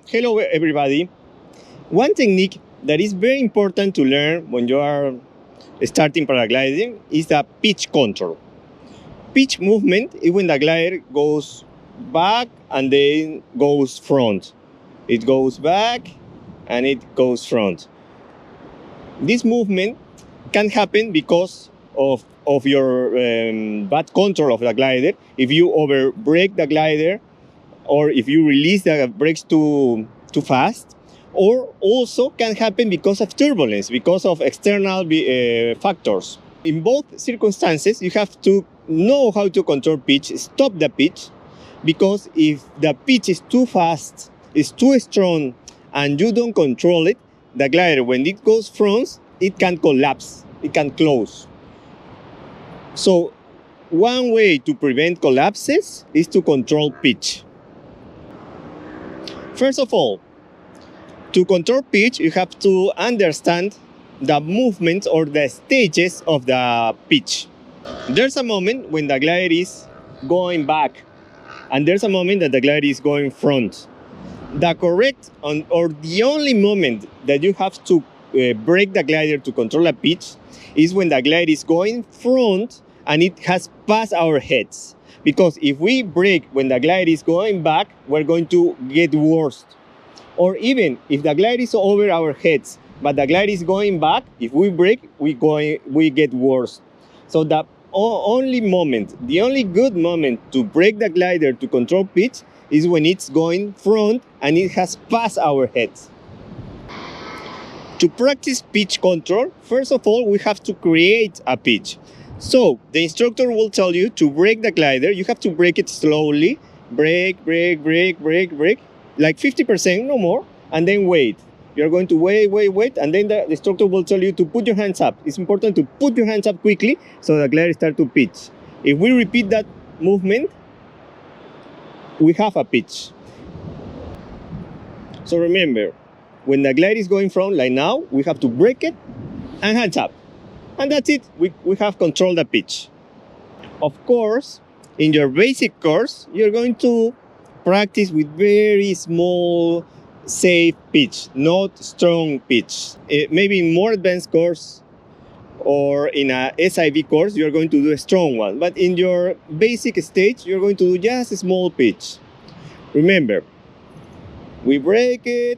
Hello everybody. One technique that is very important to learn when you are starting paragliding is the pitch control. Pitch movement is when the glider goes back and then goes front. It goes back and it goes front. This movement can happen because of your bad control of the glider. If you over brake the glider or if you release the brakes too fast, or also can happen because of turbulence, because of external factors. In both circumstances, you have to know how to control pitch, stop the pitch, because if the pitch is too fast, is too strong, and you don't control it, the glider, when it goes front, it can collapse, it can close. So one way to prevent collapses is to control pitch. First of all, to control pitch, you have to understand the movements or the stages of the pitch. There's a moment when the glider is going back, and there's a moment that the glider is going front. The correct or the only moment that you have to brake the glider to control a pitch is when the glider is going front and it has passed our heads. Because if we brake when the glider is going back, we're going to get worse. Or even if the glider is over our heads, but the glider is going back, if we brake, we get worse. So the only moment, the only good moment to brake the glider to control pitch is when it's going front and it has passed our heads. To practice pitch control, first of all, we have to create a pitch. So the instructor will tell you to brake the glider. You have to brake it slowly. Brake, brake, brake, brake, brake. Like 50%, no more. And then wait. You're going to wait. And then the instructor will tell you to put your hands up. It's important to put your hands up quickly so the glider starts to pitch. If we repeat that movement, we have a pitch. So remember, when the glider is going front, like now, we have to brake it and hands up. And that's it. We have controlled the pitch. Of course, in your basic course, you're going to practice with very small, safe pitch, not strong pitch. Maybe in more advanced course or in a SIV course, you're going to do a strong one. But in your basic stage, you're going to do just a small pitch. Remember, we brake it,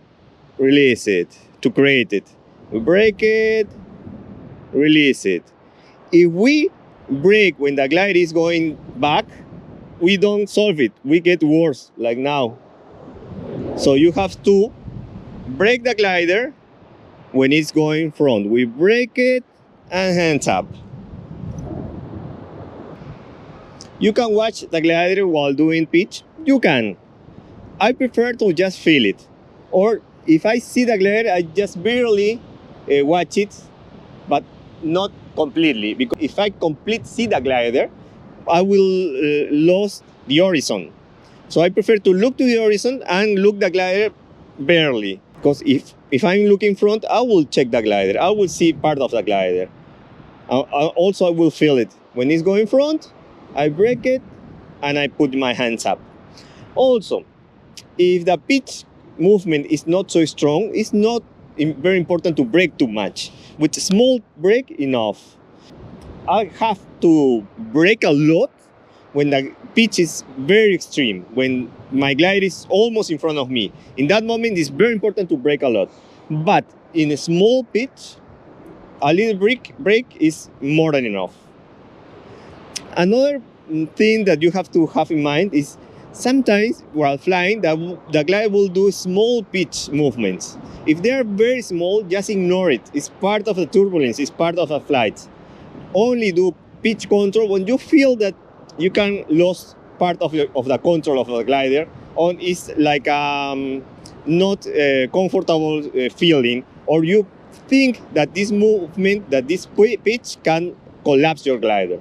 release it to create it. We brake it, release it. If we brake when the glider is going back, we don't solve it. We get worse, like now. So you have to brake the glider when it's going front. We brake it and hands up. You can watch the glider while doing pitch. You can. I prefer to just feel it. Or if I see the glider, I just barely watch it, but not completely. Because if I see the glider, I will lose the horizon. So I prefer to look to the horizon and look the glider barely. Because if I'm looking front, I will check the glider. I will see part of the glider. Also, I will feel it. When it's going front, I brake it and I put my hands up. Also, if the pitch movement is not so strong, it's not very important to brake too much. With a small brake, enough. I have to brake a lot when the pitch is very extreme, when my glider is almost in front of me. In that moment, it's very important to brake a lot. But in a small pitch, a little brake is more than enough. Another thing that you have to have in mind is sometimes while flying, the glider will do small pitch movements. If they are very small, just ignore it. It's part of the turbulence, it's part of a flight. Only do pitch control when you feel that you can lose part of the control of the glider, or it's like not comfortable feeling, or you think that this movement, that this pitch can collapse your glider.